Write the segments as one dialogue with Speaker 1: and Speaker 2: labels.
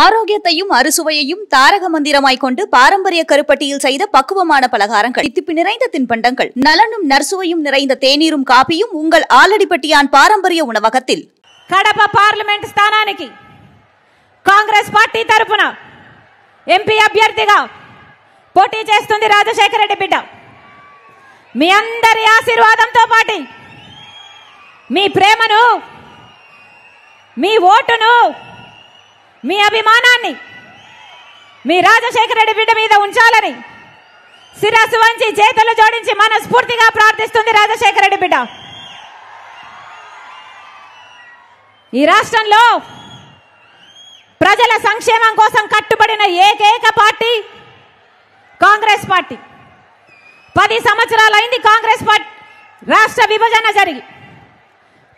Speaker 1: ஆரோக்கியத்தையும் அறுசுவையையும் தாரக மந்திரமாய் கொண்டு பாரம்பரிய கருப்பட்டியில் செய்த பக்குவமான பலகாரங்கள், தித்திப்பு நிறைந்த தின்பண்டங்கள், நலனும் நற்சுவையும் நிறைந்த தேநீரும் காபியும் உங்கள் ஆலடிப்பட்டியான் பாரம்பரிய உணவகத்தில்.
Speaker 2: కడప పార్లమెంట్ స్థానానికి కాంగ్రెస్ పార్టీ తరపున ఎంపీ అభ్యర్థిగా పోటీ చేస్తుంది రాజశేఖర రెడ్డి బిడ్డ. మీ అందరి ఆశీర్వాదంతో పాటు మీ ప్రేమను, మీ ఓటును, మీ అభిమానాన్ని మీ రాజశేఖర రెడ్డి బిడ్డ మీద ఉంచాలని శిరస్సు వంచి చేతులు జోడించి మనస్ఫూర్తిగా ప్రార్థిస్తుంది రాజశేఖర రెడ్డి బిడ్డ. ఈ రాష్ట్రంలో ప్రజల సంక్షేమం కోసం కట్టుబడిన ఏకైక పార్టీ కాంగ్రెస్ పార్టీ. 10 సంవత్సరాలైంది కాంగ్రెస్ పార్టీ రాష్ట్ర విభజన జరిగి.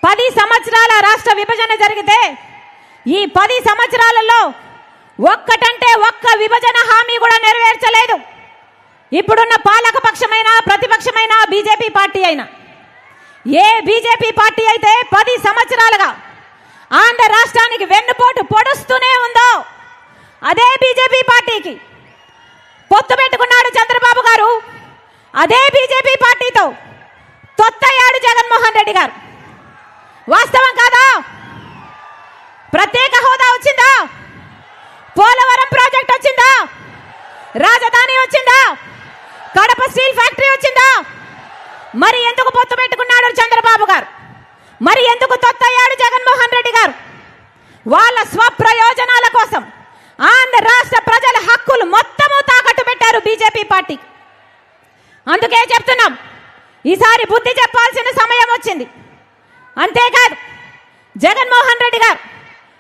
Speaker 2: 10 సంవత్సరాల రాష్ట్ర విభజన జరిగితే ఈ 10 సంవత్సరాలలో ఒక్కటంటే ఒక్క విభజన హామీ కూడా నెరవేర్చలేదు. ఇప్పుడున్న పాలక పక్షమైన ప్రతిపక్షమైన బీజేపీ పార్టీ అయినా, ఏ బీజేపీ పార్టీ అయితే 10 సంవత్సరాలుగా ఆంధ్ర రాష్ట్రానికి వెన్నుపోటు పొడుస్తూనే ఉందో అదే బీజేపీ పార్టీకి పొత్తు పెట్టుకున్నాడు చంద్రబాబు గారు. అదే బీజేపీ పార్టీతో తొత్తయ్యాడు జగన్మోహన్ రెడ్డి గారు. వాస్తవం కాదా? ప్రత్యేక హోదా వచ్చిందా? పోలవరం ప్రాజెక్ట్ వచ్చిందా? రాజధాని వచ్చిందా? కడప స్టీల్ ఫ్యాక్టరీ వచ్చిందా? మరి ఎందుకు పొత్తు పెట్టుకున్నాడు చంద్రబాబు గారు? మరి ఎందుకు తొత్తయ్యాడు జగన్మోహన్ రెడ్డి గారు? వాళ్ళ స్వప్రయోజనాల కోసం ఆంధ్ర రాష్ట్ర ప్రజల హక్కులు మొత్తము తాకట్టు పెట్టారు బీజేపీ పార్టీ. అందుకే చెప్తున్నాం, ఈసారి బుద్ధి చెప్పాల్సిన సమయం వచ్చింది. అంతేకాదు, జగన్మోహన్ రెడ్డి గారు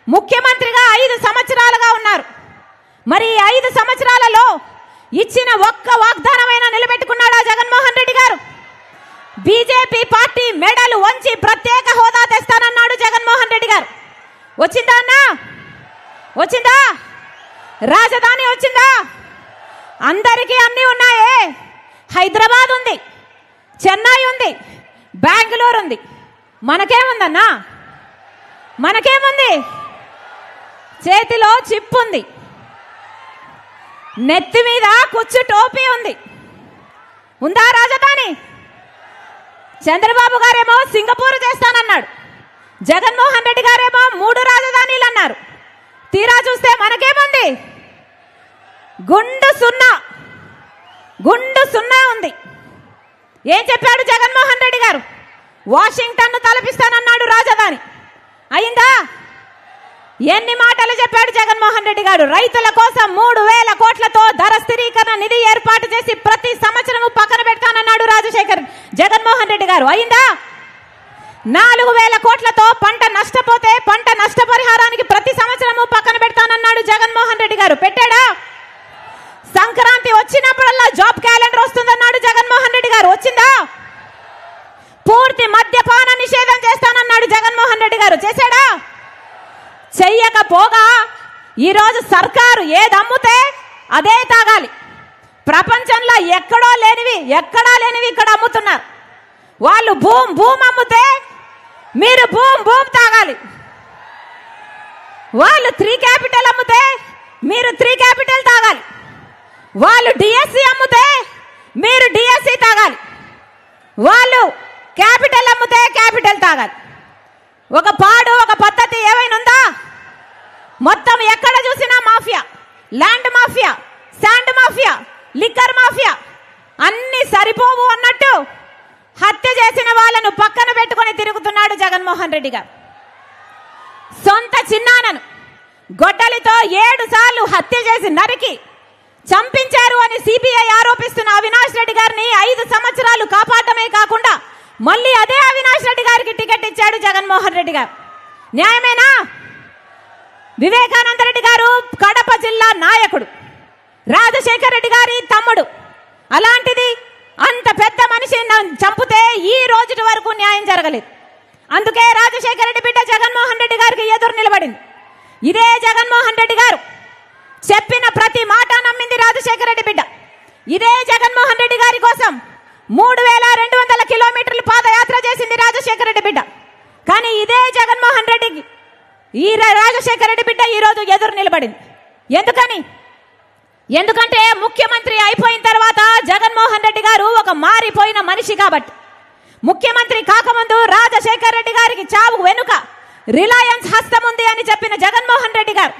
Speaker 2: ముఖ్యమంత్రిగా 5 సంవత్సరాలుగా ఉన్నారు. మరి 5 సంవత్సరాలలో ఇచ్చిన ఒక్క వాగ్దానమైనా నిలబెట్టుకున్నాడా జగన్మోహన్ రెడ్డి గారు? బీజేపీ పార్టీ మెడలు వంచి ప్రత్యేక హోదా తెస్తానన్నాడు జగన్మోహన్ రెడ్డి గారు. వచ్చిందా అన్నా? వచ్చిందా? రాజధాని వచ్చిందా? అందరికీ అన్ని ఉన్నాయే. హైదరాబాద్ ఉంది, చెన్నై ఉంది, బెంగళూరు ఉంది. మనకేముందన్నా? మనకేముంది? చేతిలో చిప్పు ఉంది, నెత్తి మీద కుచ్చు టోపీ ఉంది. ఉందా రాజధాని? చంద్రబాబు గారేమో సింగపూర్ చేస్తానన్నాడు, జగన్మోహన్ రెడ్డి గారేమో 3 రాజధానీలు అన్నారు. తీరా చూస్తే మనకేముంది? గుండు సున్నా ఉంది. ఏం చెప్పాడు జగన్మోహన్ రెడ్డి గారు? వాషింగ్టన్ తలపిస్తానన్నాడు రాజధాని. అయిందా? ఎన్ని మాటలు చెప్పాడు జగన్మోహన్ రెడ్డి గారు? రైతుల కోసం 3000 కోట్లతో ధర స్థిరీకరణ నిధి ఏర్పాటు చేసి ప్రతి సంవత్సరము పక్కన పెడతానన్నాడు జగన్మోహన్ రెడ్డి గారు. అయిందా? 4000 కోట్లతో పంట నష్టపోతే పంట నష్టపరిహారానికి ప్రతి సంవత్సరము పక్కన పెడతానన్నాడు జగన్మోహన్ రెడ్డి గారు. పెట్టాడా? సంక్రాంతి వచ్చినప్పుడల్లా జాబ్ క్యాలెండర్ వస్తుందన్నాడు జగన్మోహన్ రెడ్డి గారు. వచ్చిందా? పూర్తి మద్యపాన నిషేధం చేస్తానన్నాడు జగన్మోహన్ రెడ్డి గారు. చేశాడా? చెయ్యకపోగా ఈరోజు సర్కారు ఏదమ్ముతే అదే తాగాలి. ప్రపంచంలో ఎక్కడా లేనివి ఇక్కడ అమ్ముతున్నారు. వాళ్ళు భూమ్ అమ్ముతే మీరు భూమ్ తాగాలి. వాళ్ళు 3 క్యాపిటల్ అమ్ముతే మీరు 3 క్యాపిటల్ తాగాలి. వాళ్ళు డిఎస్సి అమ్ముతే మీరు డిఎస్సి తాగాలి. వాళ్ళు క్యాపిటల్ అమ్ముతే క్యాపిటల్ తాగాలి. ఒక పద్ధతి ఏమైనా ఉందా? మొత్తం ఎక్కడ చూసినా mafia, land mafia, sand mafia, liquor mafia. అన్ని సరిపోవు అన్నట్టు హత్య చేసిన వాళ్ళను పక్కన పెట్టుకుని తిరుగుతున్నాడు జగన్మోహన్ రెడ్డి గారు. సొంత చిన్నానను గొడ్డలితో 7 సార్లు హత్య చేసి నరికి చంపించారు అని సిబిఐ ఆరోపిస్తున్న అవినాష్ రెడ్డి గారిని 5 సంవత్సరాలు కాపాడమే కాకుండా మళ్ళీ అదే అవినాష్ రెడ్డి గారికి టికెట్ ఇచ్చాడు జగన్మోహన్ రెడ్డి గారు. న్యాయమేనా? వివేకానంద రెడ్డి గారు కడప జిల్లా నాయకుడు, రాజశేఖర రెడ్డి గారి తమ్ముడు. అలాంటిది అంత పెద్ద మనిషిని చంపితే ఈ రోజు వరకు న్యాయం జరగలేదు. అందుకే రాజశేఖర రెడ్డి బిడ్డ జగన్మోహన్ రెడ్డి గారికి ఎదురు నిలబడింది. ఇదే జగన్మోహన్ రెడ్డి గారు చెప్పిన ప్రతి మాట నమ్మింది రాజశేఖర రెడ్డి బిడ్డ. ఇదే జగన్మోహన్ రెడ్డి గారి కోసం 3200 కిలోమీటర్లు పాదయాత్ర చేసింది రాజశేఖర రెడ్డి బిడ్డ. కానీ ఇదే జగన్మోహన్ రెడ్డికి ఈ రాజశేఖర రెడ్డి బిడ్డ ఈరోజు ఎదురు నిలబడింది. ఎందుకంటే ముఖ్యమంత్రి అయిపోయిన తర్వాత జగన్మోహన్ రెడ్డి గారు ఒక మారిపోయిన మనిషి కాబట్టి. ముఖ్యమంత్రి కాకముందు రాజశేఖర రెడ్డి గారికి చావు వెనుక రిలయన్స్ హస్తం ఉంది అని చెప్పిన జగన్మోహన్ రెడ్డి గారు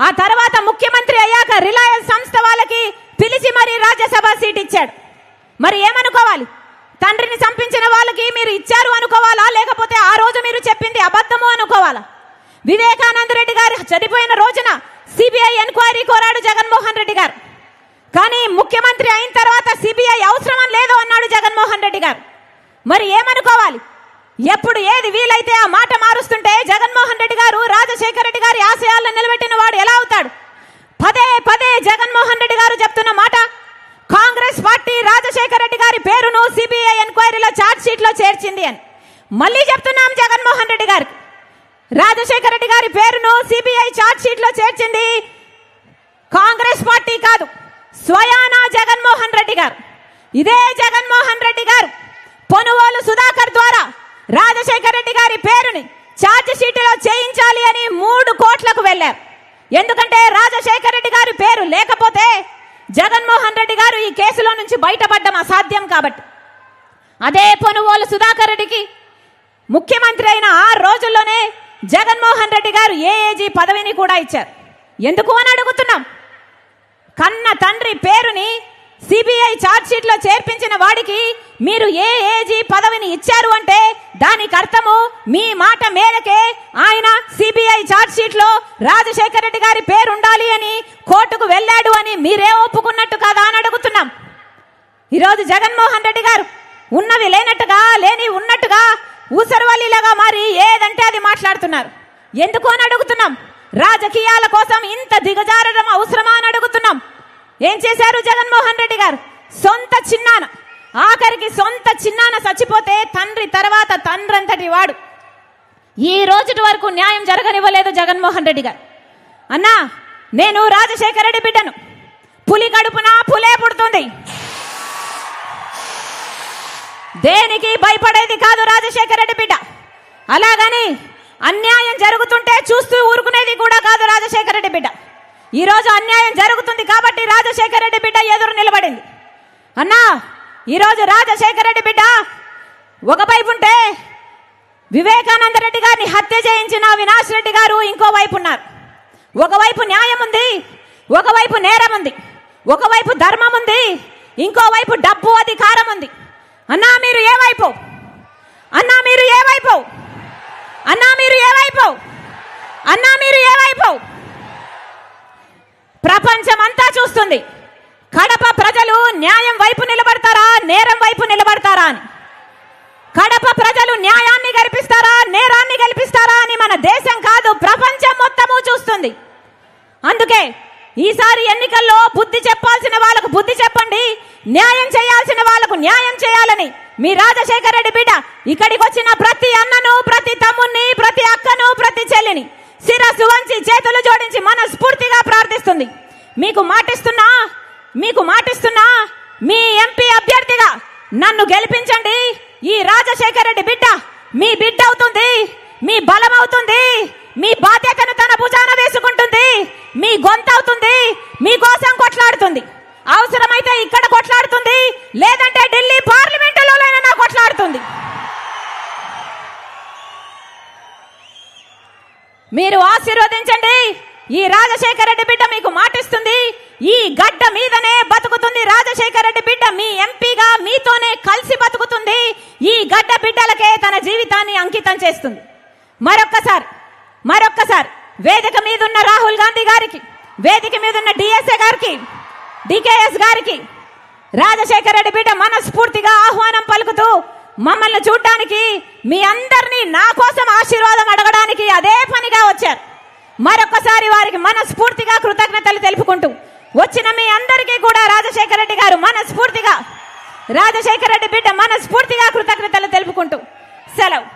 Speaker 2: ఆ తర్వాత ముఖ్యమంత్రి అయ్యాక రిలయన్స్ సంస్థ వాళ్ళకి పిలిచి మరి రాజ్యసభ సీట్ ఇచ్చాడు. మరి ఏమనుకోవాలి? తండ్రిని చంపించిన వాళ్ళకి మీరు ఇచ్చారు అనుకోవాలా, లేకపోతే ఆ రోజు మీరు చెప్పింది అబద్ధము అనుకోవాలా? వివేకానంద రెడ్డి గారు చనిపోయిన రోజున సిబిఐ ఎంక్వైరీ కోరాడు జగన్మోహన్ రెడ్డి గారు. కానీ ముఖ్యమంత్రి అయిన తర్వాత సిబిఐ అవసరం లేదు అన్నాడు జగన్మోహన్ రెడ్డి గారు. మరి ఏమనుకోవాలి? ఎప్పుడు ఏది వీలైతే ఆ మాట మారుస్తుంటే జగన్మోహన్ రెడ్డి గారు రాజశేఖర రెడ్డి గారి ఆశయాలను నిలబెట్టిన వాడు ఎలా అవుతాడు? పదే పదే జగన్మోహన్ రెడ్డి గారు చెప్తున్న మాట, కాంగ్రెస్ పార్టీ రాజశేఖర రెడ్డి గారి పేరును సిబిఐ ఎంక్వైరీలో చార్జ్ షీట్ లో చేర్చింది అని. మళ్ళీ చెప్తున్నాం జగన్మోహన్ రెడ్డి గారికి, రాజశేఖర రెడ్డి గారి పేరును సిబిఐ చార్జ్ షీట్ లో చేర్చింది కాంగ్రెస్ పార్టీ కాదు, స్వయానా జగన్మోహన్ రెడ్డి గారు. ఇదే జగన్మోహన్ రెడ్డి గారు పొనుగోలు సుధాకర్ ద్వారా రాజశేఖర రెడ్డి గారి పేరుని చార్జ్ షీట్లో చేయించాలి అని 3 కోట్లకు వెళ్లారు. ఎందుకంటే రాజశేఖర రెడ్డి గారి పేరు లేకపోతే జగన్మోహన్ రెడ్డి గారు ఈ కేసులో నుంచి బయటపడడం అసాధ్యం కాబట్టి. అదే పొనుగోలు సుధాకర్ రెడ్డికి ముఖ్యమంత్రి అయిన 6 రోజుల్లోనే జగన్మోహన్ రెడ్డి గారు ఏఏజీ పదవిని కూడా ఇచ్చారు. ఎందుకు అని అడుగుతున్నాం. కన్న తండ్రి పేరుని సిబిఐ చార్జ్ షీట్ లో చేర్పించిన వాడికి మీరు ఏఏజీ పదవిని ఇచ్చారు అంటే దానికి అర్థము మీ మాట మేరకే ఆయన సిబిఐ చార్జ్ షీట్ లో రాజశేఖర రెడ్డి గారి పేరు ఉండాలి అని కోర్టుకు వెళ్ళాడు అని మీరే ఒప్పుకున్నట్టు కాదా అని అడుగుతున్నాం. ఈరోజు జగన్మోహన్ రెడ్డి గారు ఉన్నవి లేనట్టుగా లేని ఉన్నట్టుగా ఊసరవల్లిలాగా మారి ఏదంటే అది మాట్లాడుతున్నారు. ఎందుకు అని అడుగుతున్నాం. రాజకీయాల కోసం ఇంత దిగజారడం అవసరమా అని అడుగుతున్నాం. ఏం చేశారు జగన్మోహన్ రెడ్డి గారు? సొంత చిన్నాన, ఆఖరికి సొంత చిన్నాన చచ్చిపోతే తండ్రి తర్వాత తండ్రంతటి వాడు ఈ రోజు వరకు న్యాయం జరగనివ్వలేదు జగన్మోహన్ రెడ్డి గారు. అన్నా, నేను రాజశేఖర రెడ్డి బిడ్డను, పులి కడుపున పులే పుడుతుంది, దేనికి భయపడేది కాదు రాజశేఖర రెడ్డి బిడ్డ. అలాగని అన్యాయం జరుగుతుంటే చూస్తూ ఊరుకునేది కూడా కాదు రాజశేఖర రెడ్డి బిడ్డ. ఈ రోజు అన్యాయం జరుగుతుంది కాబట్టి రాజశేఖర రెడ్డి బిడ్డ ఎదురు నిలబడింది. అన్నా, ఈరోజు రాజశేఖర రెడ్డి బిడ్డ ఒకవైపు ఉంటే వివేకానంద రెడ్డి గారిని హత్య చేయించిన అవినాష్ రెడ్డి గారు ఇంకో వైపు ఉన్నారు. ఒకవైపు న్యాయం ఉంది, ఒకవైపు నేరం ఉంది, ఒకవైపు ధర్మం ఉంది, ఇంకోవైపు డబ్బు అధికారం ఉంది. అన్నా మీరు ఏ వైపు? అన్నా మీరు ఏ వైపు? అన్నా మీరు ఏ వైపు? అన్నా మీరు ఏ వైపు? ప్రపంచమంతా చూస్తుంది. కడప ప్రజలు న్యాయం వైపు నిలబడతారా, నేరం వైపు నిలబడతారా అని. కడప ప్రజలు న్యాయాన్ని గెలిపిస్తారా, నేరాన్ని గెలిపిస్తారా అని మన దేశం కాదు ప్రపంచం మొత్తము చూస్తుంది. అందుకే ఈసారి ఎన్నికల్లో బుద్ధి చెప్పాల్సిన వాళ్ళకు బుద్ధి చెప్పండి, న్యాయం చేయాల్సిన వాళ్ళకు న్యాయం చేయాలని మీ రాజశేఖర రెడ్డి బిడ్డ ఇక్కడికి వచ్చిన ప్రతి అన్నను, ప్రతి తమ్ముణ్ణి, ప్రతి అక్కను, ప్రతి చెల్లిని శిరస్సు వంచి చేతులు జోడించి మనస్ఫూర్తిగా ప్రార్థిస్తుంది. మీకు మాటిస్తున్నా మీ ఎంపీ అభ్యర్థిగా నన్ను గెలిపించండి. ఈ రాజశేఖర రెడ్డి బిడ్డ మీ బిడ్డ అవుతుంది, మీ బలం అవుతుంది, మీ బాధ్యతను తన భుజాన వేసుకుంటుంది, మీ గొంతు అవుతుంది, మీకోసం కొట్లాడుతుంది. అవసరమైతే ఇక్కడ కొట్లాడుతుంది, లేదంటే ఢిల్లీ పార్లమెంటులోనైనా కొట్లాడుతుంది. మీరు ఆశీర్వదించండి. ఈ రాజశేఖర రెడ్డి బిడ్డ మీకు మాటిస్తుంది, ఈ గడ్డ మీదనే బతుకుతుంది. రాజశేఖర రెడ్డి బిడ్డ మీ ఎంపీగా మీతోనే కలిసి బతుకుతుంది. ఈ గడ్డ బిడ్డలకే తన జీవితాన్ని అంకితం చేస్తుంది. మరొక్కసారి వేదిక మీద ఉన్న రాహుల్ గాంధీ గారికి, వేదిక మీద ఉన్న డిఎస్ఏ గారికి, డికేఎస్ గారికి రాజశేఖర రెడ్డి బిడ్డ మనస్ఫూర్తిగా ఆహ్వానం పలుకుతూ మమ్మల్ని చూడడానికి, మీ అందరినీ నా కోసం ఆశీర్వాదం అడగడానికి అదే పనిగా వచ్చారు. మరొకసారి వారికి మనస్ఫూర్తిగా కృతజ్ఞతలు తెలుపుకుంటూ వచ్చిన మీ అందరికీ కూడా రాజశేఖర రెడ్డి గారు మనస్ఫూర్తిగా, రాజశేఖర రెడ్డి బిడ్డ మనస్ఫూర్తిగా కృతజ్ఞతలు తెలుపుకుంటూ సెలవు.